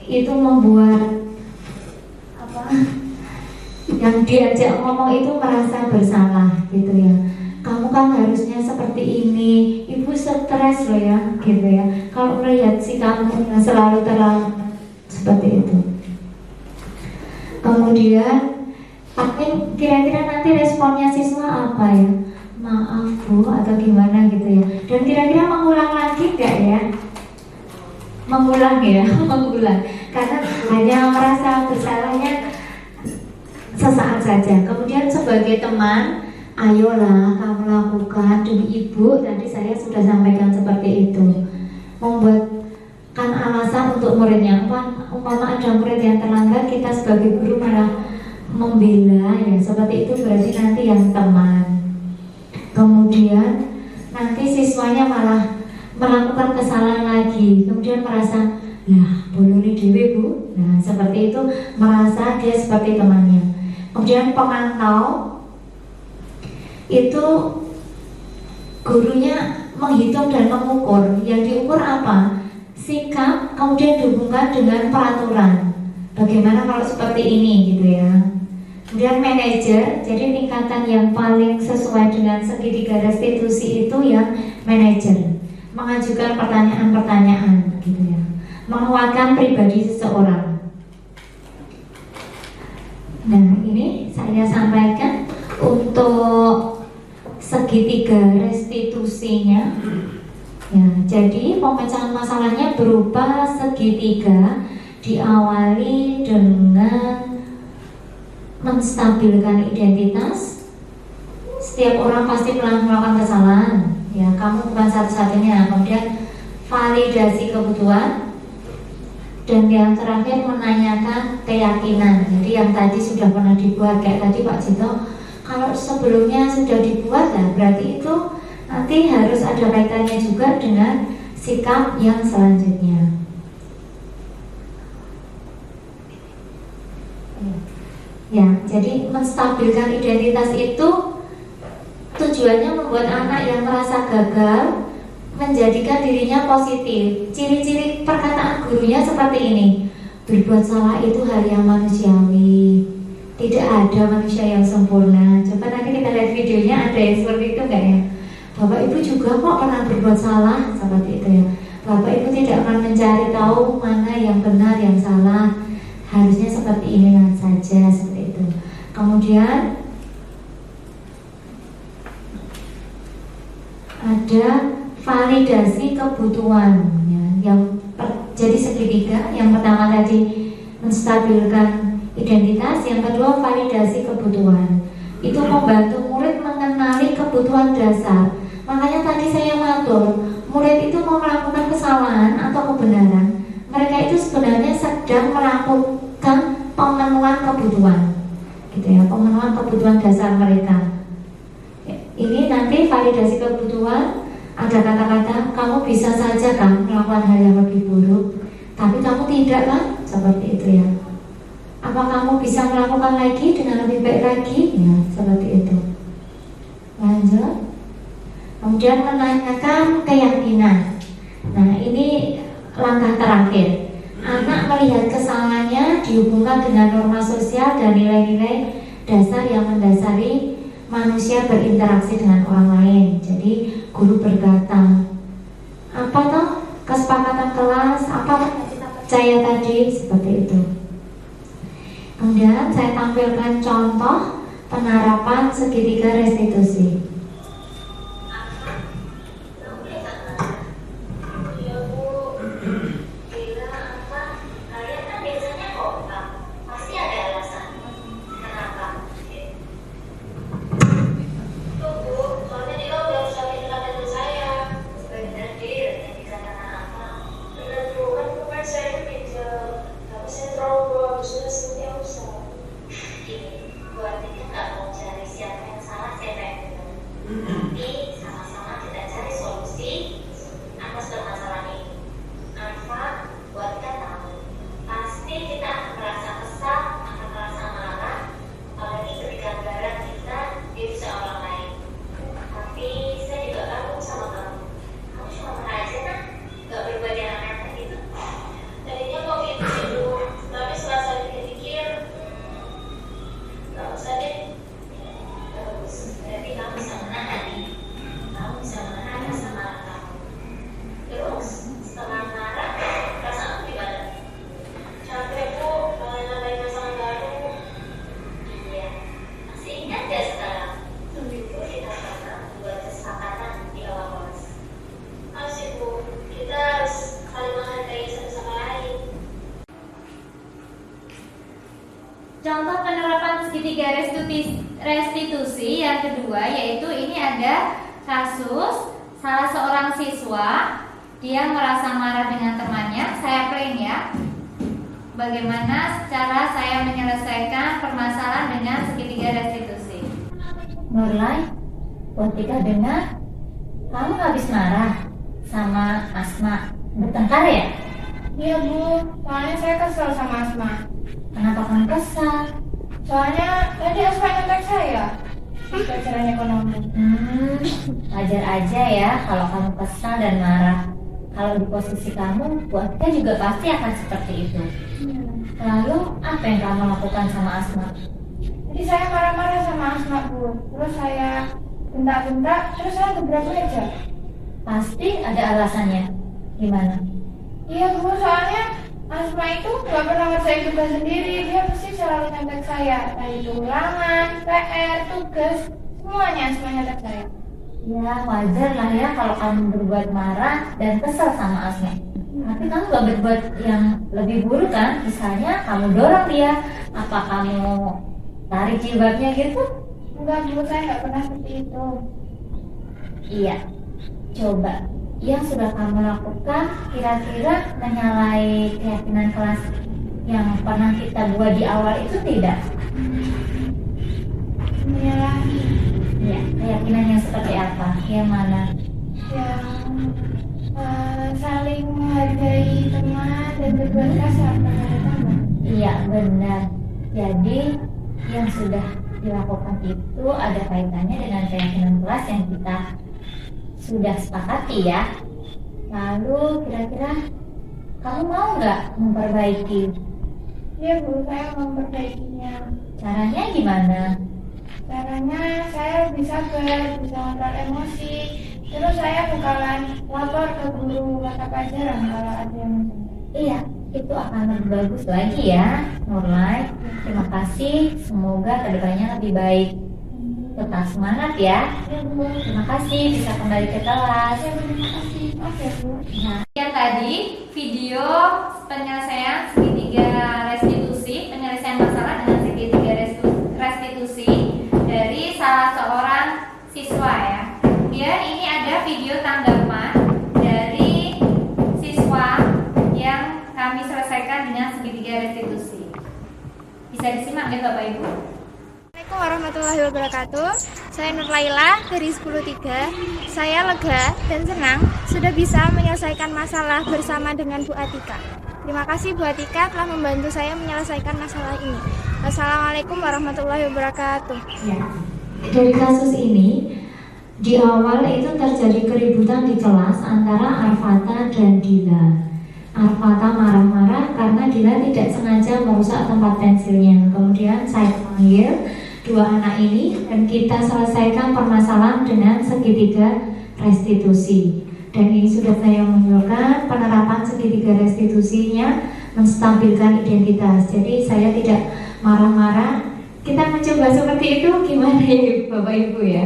itu membuat yang diajak ngomong itu merasa bersalah gitu ya. Kamu kan harusnya seperti ini, ibu stres loh ya, gitu ya. Kalau melihat si kamu yang selalu terlalu seperti itu. Kemudian kira-kira nanti responnya siswa apa ya? Maaf Bu, atau gimana gitu ya. Dan kira-kira mengulang lagi enggak ya? Mengulang ya, mengulang. Karena hanya merasa bersalahnya sesaat saja. Kemudian sebagai teman, ayolah kamu lakukan demi ibu. Tadi saya sudah sampaikan seperti itu. Membuatkan alasan untuk muridnya. Umpama ada murid yang terlanggar, kita sebagai guru malah membela ya. Seperti itu berarti nanti yang teman. Kemudian nanti siswanya malah melakukan kesalahan lagi, kemudian merasa, lah bolone dewe bu. Nah seperti itu, merasa dia seperti temannya. Kemudian pemantau itu gurunya menghitung dan mengukur. Yang diukur apa? Sikap, kemudian dihubungkan dengan peraturan. Bagaimana kalau seperti ini gitu ya. Kemudian manajer, jadi tingkatan yang paling sesuai dengan segitiga restitusi itu yang manajer, mengajukan pertanyaan-pertanyaan gitu ya, menguatkan pribadi seseorang. Nah ini saya sampaikan untuk segitiga restitusinya. Ya, jadi pemecahan masalahnya berupa segitiga, diawali dengan menstabilkan identitas. Setiap orang pasti melakukan kesalahan, ya kamu bukan satu-satunya. Kemudian validasi kebutuhan, dan yang terakhir menanyakan keyakinan. Jadi yang tadi sudah pernah dibuat, kayak tadi Pak Cito, kalau sebelumnya sudah dibuat lah, berarti itu nanti harus ada kaitannya juga dengan sikap yang selanjutnya. Ya, jadi menstabilkan identitas itu tujuannya membuat anak yang merasa gagal menjadikan dirinya positif. Ciri-ciri perkataan gurunya seperti ini: berbuat salah itu hal yang manusiawi, tidak ada manusia yang sempurna. Coba nanti kita lihat videonya, ada yang seperti itu enggak ya? Bapak Ibu juga kok pernah berbuat salah, seperti itu ya. Bapak Ibu tidak akan mencari tahu mana yang benar, yang salah. Harusnya seperti ini saja, seperti itu. Kemudian ada validasi kebutuhan ya, jadi segitiga. Yang pertama tadi menstabilkan identitas, yang kedua validasi kebutuhan. Itu membantu murid mengenali kebutuhan dasar. Makanya tadi saya matur, murid itu mau melakukan kesalahan atau kebenaran, mereka itu sebenarnya sedang melakukan pemenuhan kebutuhan, gitu ya, pemenuhan kebutuhan dasar mereka. Ini nanti validasi kebutuhan, ada kata-kata kamu bisa saja kan melakukan hal yang lebih buruk, tapi kamu tidak kan, seperti itu ya. Apa kamu bisa melakukan lagi dengan lebih baik lagi? Ya, seperti itu. Lanjut. Kemudian menanyakan keyakinan. Nah ini langkah terakhir. Anak melihat kesalahannya dihubungkan dengan norma sosial dan nilai-nilai dasar yang mendasari manusia berinteraksi dengan orang lain. Jadi guru berkata, apa toh kesepakatan kelas, apa yang kita percaya tadi, seperti itu. Kemudian saya tampilkan contoh penerapan segitiga restitusi. Contoh penerapan segitiga restitusi yang kedua, yaitu ini ada kasus salah seorang siswa, dia merasa marah dengan temannya. Saya plain ya, bagaimana cara saya menyelesaikan permasalahan dengan segitiga restitusi. Mulai, buat kita dengar, kamu habis marah sama Asma bertengkar ya? Iya Bu, soalnya saya kesel sama Asma. Kenapa kamu kesal? Soalnya tadi Asma nyontek saya pelajaran ekonomi. Wajar aja ya kalau kamu kesal dan marah. Kalau di posisi kamu, Bu Atika juga pasti akan seperti itu. Lalu apa yang kamu lakukan sama Asma? Jadi saya marah-marah sama Asma Bu. Terus saya bentak-bentak, terus saya gebrak meja. Pasti ada alasannya. Gimana? Iya Bu, soalnya Asma itu gak pernah ngerjain tugas sendiri. Dia pasti selalu nyontek saya. Entah itu ulangan, PR, tugas, semuanya Asma nyontek saya. Ya wajar lah ya kalau kamu berbuat marah dan kesal sama Asma. Tapi kamu gak berbuat yang lebih buruk kan? Misalnya kamu dorong dia, apa kamu tarik jilbabnya gitu? Enggak Bu, saya gak pernah seperti itu. Iya. Coba yang sudah kamu lakukan kira-kira menyalahi keyakinan kelas yang pernah kita buat di awal itu tidak? Menyalahi Iya, keyakinan yang seperti apa? Yang mana? yang saling menghargai teman dan berbuat kasar kepada teman. Iya, benar. Jadi yang sudah dilakukan itu ada kaitannya dengan keyakinan kelas yang kita sudah sepakati ya. Lalu kira-kira kamu mau nggak memperbaiki? Iya Bu, saya memperbaikinya. Caranya gimana? Caranya saya bisa kontrol emosi. Terus saya bakalan lapor ke guru mata pelajaran kalau ada yang mencontek. Iya, itu akan lebih bagus lagi ya, Nurlay. Terima kasih, semoga kedepannya lebih baik. Tetap semangat ya. Iya Bu. Terima kasih bisa kembali ke kelas. Iya Bu, terima kasih. Oke Bu. Nah, Yang tadi video penyelesaian segitiga restitusi, penyelesaian masalah dengan segitiga restitusi dari salah seorang siswa ya. Kemudian ini ada video tanggapan dari siswa yang kami selesaikan dengan segitiga restitusi. Bisa disimak ya Bapak Ibu. Assalamualaikum warahmatullahi wabarakatuh. Saya Nur Laila dari 10.3. Saya lega dan senang sudah bisa menyelesaikan masalah bersama dengan Bu Atika. Terima kasih Bu Atika telah membantu saya menyelesaikan masalah ini. Wassalamualaikum warahmatullahi wabarakatuh. ya. Dari kasus ini, di awal itu terjadi keributan di kelas antara Arfata dan Dila. Arfata marah-marah karena Dila tidak sengaja merusak tempat pensilnya. Kemudian saya panggil dua anak ini dan kita selesaikan permasalahan dengan segitiga restitusi. Dan ini sudah saya menunjukkan penerapan segitiga restitusinya menstabilkan identitas. Jadi saya tidak marah-marah. Kita mencoba seperti itu gimana ya Bapak Ibu ya?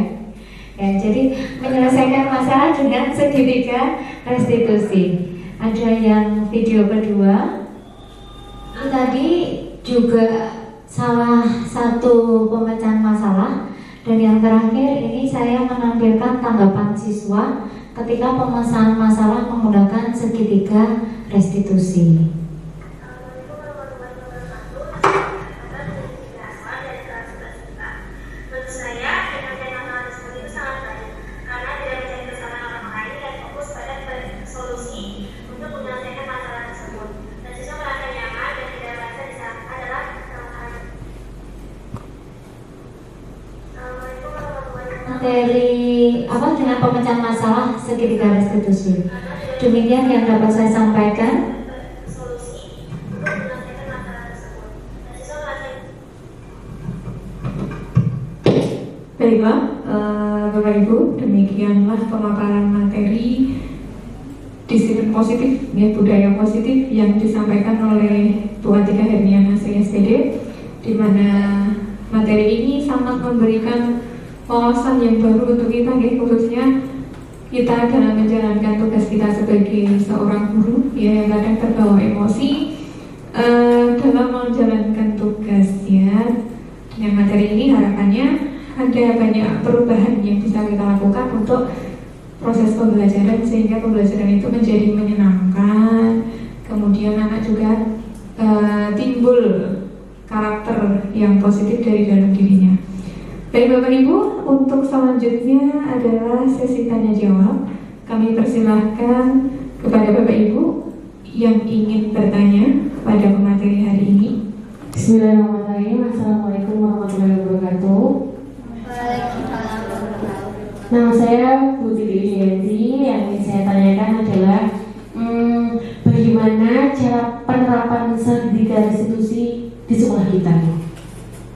Ya, jadi menyelesaikan masalah dengan segitiga restitusi. Ada yang video kedua. Ini tadi juga salah satu pemecahan masalah. Dan yang terakhir ini saya menampilkan tanggapan siswa ketika pemecahan masalah menggunakan segitiga restitusi. Materi apa dengan pemecahan masalah segitiga restitusi. Demikian yang dapat saya sampaikan. Baiklah, Bapak Ibu, demikianlah pemaparan materi disiplin positif, ya, budaya positif yang disampaikan oleh Bu Atika Herniana CSPD, di mana materi ini sangat memberikan wawasan yang baru untuk kita, ya, khususnya kita dalam menjalankan tugas kita sebagai seorang guru, ya, yang kadang terbawa emosi dalam menjalankan tugas, ya. Dengan materi ini harapannya ada banyak perubahan yang bisa kita lakukan untuk proses pembelajaran sehingga pembelajaran itu menjadi menyenangkan. Kemudian anak juga timbul karakter yang positif dari dalam dirinya. Baik Bapak Ibu, untuk selanjutnya adalah sesi tanya jawab. kami persilahkan kepada Bapak Ibu yang ingin bertanya pada pemateri hari ini. Bismillahirrahmanirrahim. Assalamualaikum warahmatullahi wabarakatuh. Nama saya Putri Dianti. Yang ingin saya tanyakan adalah bagaimana cara penerapan segitiga restitusi di sekolah kita?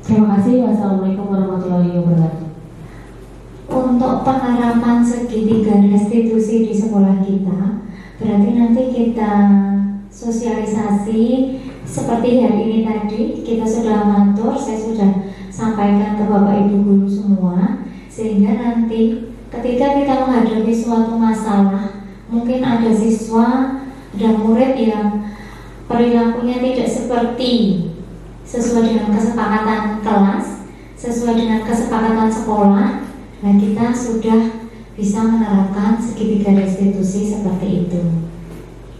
Terima kasih. Wassalamualaikum warahmatullahi wabarakatuh. Untuk penerapan segitiga restitusi di sekolah kita, berarti nanti kita sosialisasi seperti hari ini tadi kita sudah mengatur, saya sudah sampaikan ke Bapak Ibu guru semua, sehingga nanti ketika kita menghadapi suatu masalah, mungkin ada siswa dan murid yang perilakunya tidak seperti sesuai dengan kesepakatan kelas, sesuai dengan kesepakatan sekolah. Nah, kita sudah bisa menerapkan segitiga restitusi seperti itu.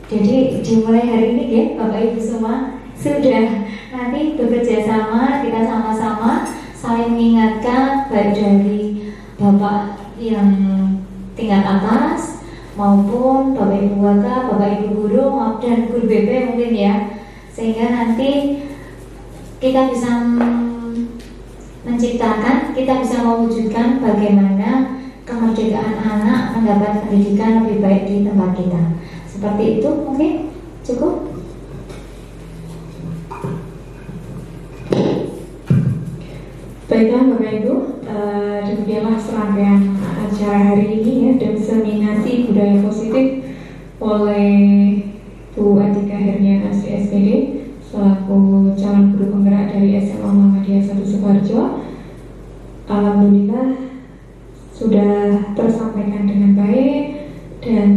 Jadi dimulai hari ini ya Bapak Ibu semua sudah nanti bekerja sama, kita sama-sama saling mengingatkan baik dari Bapak yang tingkat atas maupun Bapak Ibu Waka, Bapak Ibu Guru dan Guru BP mungkin ya, sehingga nanti kita bisa menciptakan, kita bisa mewujudkan bagaimana kemerdekaan anak mendapat pendidikan lebih baik di tempat kita. Seperti itu mungkin cukup. Baiklah Bapak Ibu, demikianlah serangkaian acara hari ini ya, diseminasi budaya positif oleh Bu Atika Herniana SPD selaku calon guru penggerak dari SMA Muhammadiyah 1 Sukoharjo. Alhamdulillah sudah tersampaikan dengan baik, dan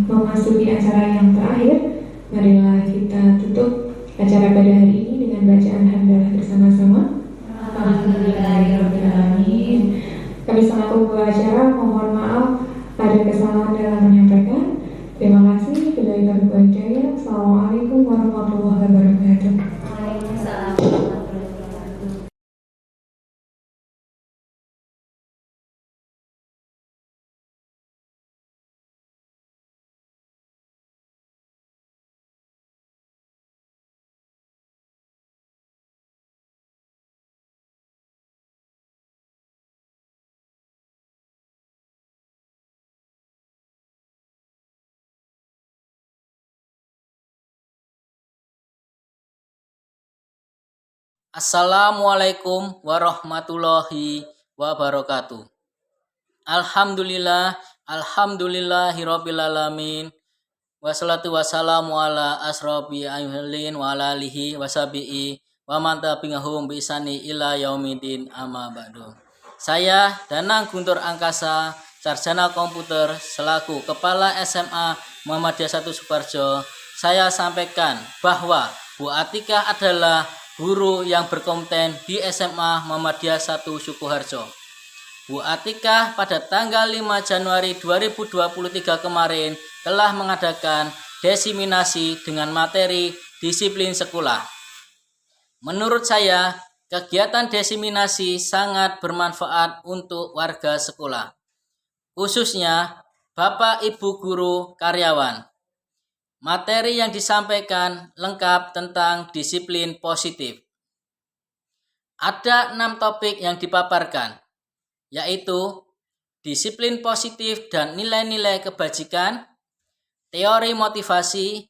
memasuki acara yang terakhir, marilah kita tutup acara pada hari ini dengan bacaan hamdalah bersama-sama. Alhamdulillahirrahmanirrahim. Kami selaku pembawa acara mohon maaf ada kesalahan dalam menyampaikan. Terima kasih. Billahi taufiq wal hidayah. Assalamualaikum warahmatullahi wabarakatuh. Waalaikumsalam. Assalamualaikum warahmatullahi wabarakatuh. Alhamdulillahirabbil alamin. Wassalatu wassalamu ala asrofi ayyuhallin wa ala alihi washabihi wa man tabi'ahum bi ihsani ila yaumidin amma ba'du. Saya Danang Guntur Angkasa, sarjana komputer selaku Kepala SMA Muhammadiyah 1 Sukoharjo, saya sampaikan bahwa Bu Atika adalah guru yang berkompeten di SMA Muhammadiyah 1 Sukoharjo. Bu Atika pada tanggal 5 Januari 2023 kemarin telah mengadakan diseminasi dengan materi disiplin sekolah. Menurut saya, kegiatan diseminasi sangat bermanfaat untuk warga sekolah, khususnya Bapak Ibu guru karyawan. Materi yang disampaikan lengkap tentang disiplin positif. Ada 6 topik yang dipaparkan, yaitu disiplin positif dan nilai-nilai kebajikan, teori motivasi,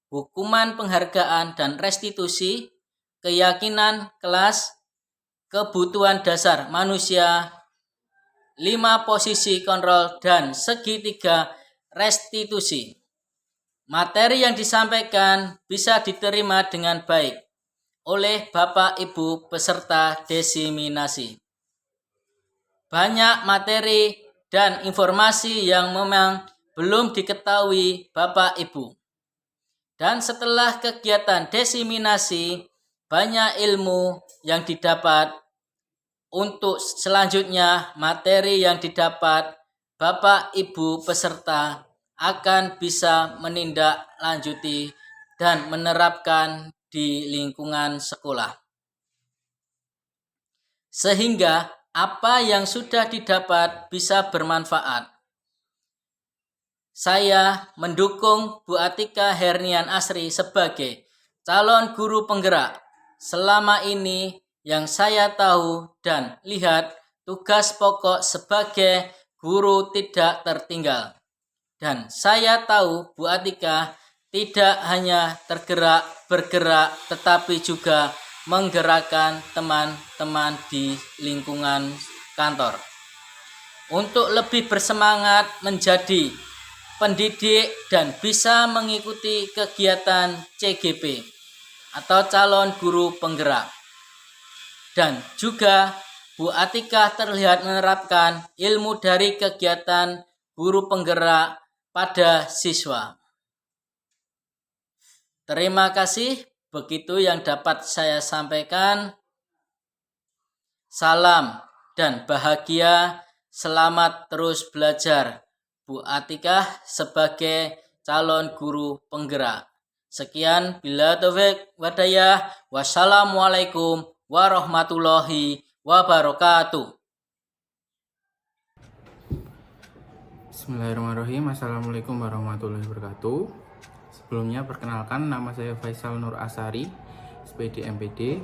hukuman penghargaan dan restitusi, keyakinan kelas, kebutuhan dasar manusia, 5 posisi kontrol, dan segitiga restitusi. Materi yang disampaikan bisa diterima dengan baik oleh Bapak Ibu peserta diseminasi. Banyak materi dan informasi yang memang belum diketahui Bapak Ibu. Dan setelah kegiatan diseminasi, banyak ilmu yang didapat. Untuk selanjutnya, materi yang didapat Bapak Ibu peserta akan bisa menindaklanjuti dan menerapkan di lingkungan sekolah. Sehingga apa yang sudah didapat bisa bermanfaat. saya mendukung Bu Atika Hernian Asri sebagai calon guru penggerak. Selama ini yang saya tahu dan lihat, tugas pokok sebagai guru tidak tertinggal. Dan saya tahu Bu Atika tidak hanya bergerak, tetapi juga menggerakkan teman-teman di lingkungan kantor untuk lebih bersemangat menjadi pendidik dan bisa mengikuti kegiatan CGP atau calon guru penggerak. Dan juga Bu Atika terlihat menerapkan ilmu dari kegiatan guru penggerak pada siswa. Terima kasih. Begitu yang dapat saya sampaikan. Salam dan bahagia. Selamat terus belajar. Bu Atika sebagai calon guru penggerak. Sekian, bila taufik wadayah. Wassalamualaikum warahmatullahi wabarakatuh. Bismillahirrahmanirrahim. Assalamualaikum warahmatullahi wabarakatuh. Sebelumnya perkenalkan, nama saya Faisal Nur Asari, SPD MPD,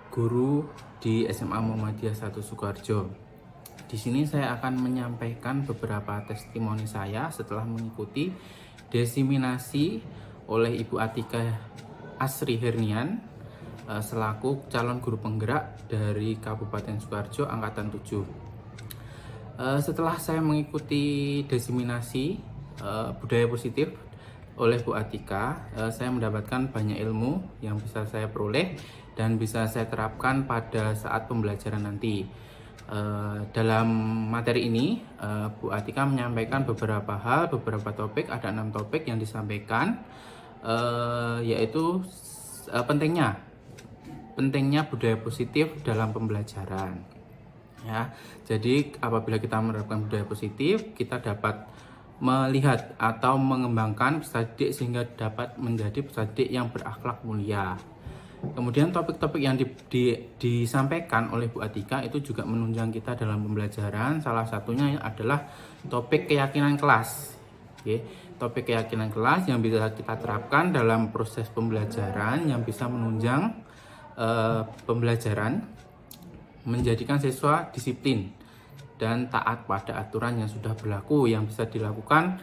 guru di SMA Muhammadiyah 1 Sukoharjo. Di sini saya akan menyampaikan beberapa testimoni saya setelah mengikuti diseminasi oleh Ibu Atika Asri Hernian selaku calon guru penggerak dari Kabupaten Sukoharjo angkatan 7. Setelah saya mengikuti diseminasi budaya positif oleh Bu Atika, saya mendapatkan banyak ilmu yang bisa saya peroleh dan bisa saya terapkan pada saat pembelajaran nanti. Dalam materi ini, Bu Atika menyampaikan beberapa hal, beberapa topik, ada 6 topik yang disampaikan, yaitu pentingnya budaya positif dalam pembelajaran. Ya, jadi apabila kita menerapkan budaya positif, kita dapat melihat atau mengembangkan peserta didik sehingga dapat menjadi peserta didik yang berakhlak mulia. Kemudian topik-topik yang disampaikan oleh Bu Atika itu juga menunjang kita dalam pembelajaran. Salah satunya adalah topik keyakinan kelas. Oke, topik keyakinan kelas yang bisa kita terapkan dalam proses pembelajaran yang bisa menunjang pembelajaran, menjadikan siswa disiplin dan taat pada aturan yang sudah berlaku yang bisa dilakukan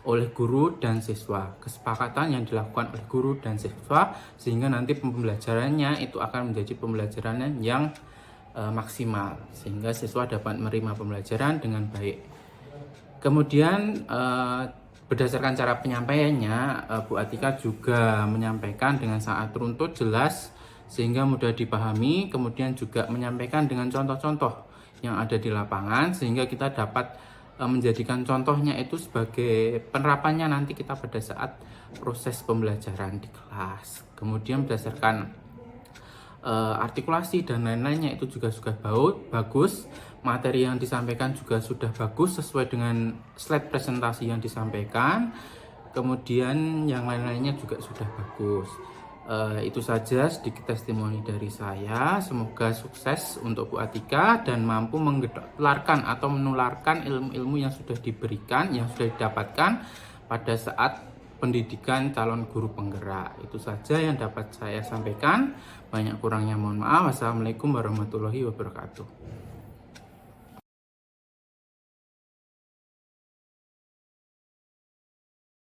oleh guru dan siswa. Kesepakatan yang dilakukan oleh guru dan siswa sehingga nanti pembelajarannya itu akan menjadi pembelajaran yang maksimal sehingga siswa dapat menerima pembelajaran dengan baik. Kemudian berdasarkan cara penyampaiannya, Bu Atika juga menyampaikan dengan sangat runtut, jelas sehingga mudah dipahami, kemudian juga menyampaikan dengan contoh-contoh yang ada di lapangan sehingga kita dapat menjadikan contohnya itu sebagai penerapannya nanti kita pada saat proses pembelajaran di kelas. Kemudian berdasarkan artikulasi dan lain-lainnya itu juga sudah bagus, materi yang disampaikan juga sudah bagus sesuai dengan slide presentasi yang disampaikan, kemudian yang lain-lainnya juga sudah bagus. Itu saja sedikit testimoni dari saya. Semoga sukses untuk Bu Atika dan mampu mengelarkan atau menularkan ilmu-ilmu yang sudah diberikan, yang sudah didapatkan pada saat pendidikan calon guru penggerak. Itu saja yang dapat saya sampaikan. Banyak kurangnya mohon maaf. Wassalamualaikum warahmatullahi wabarakatuh.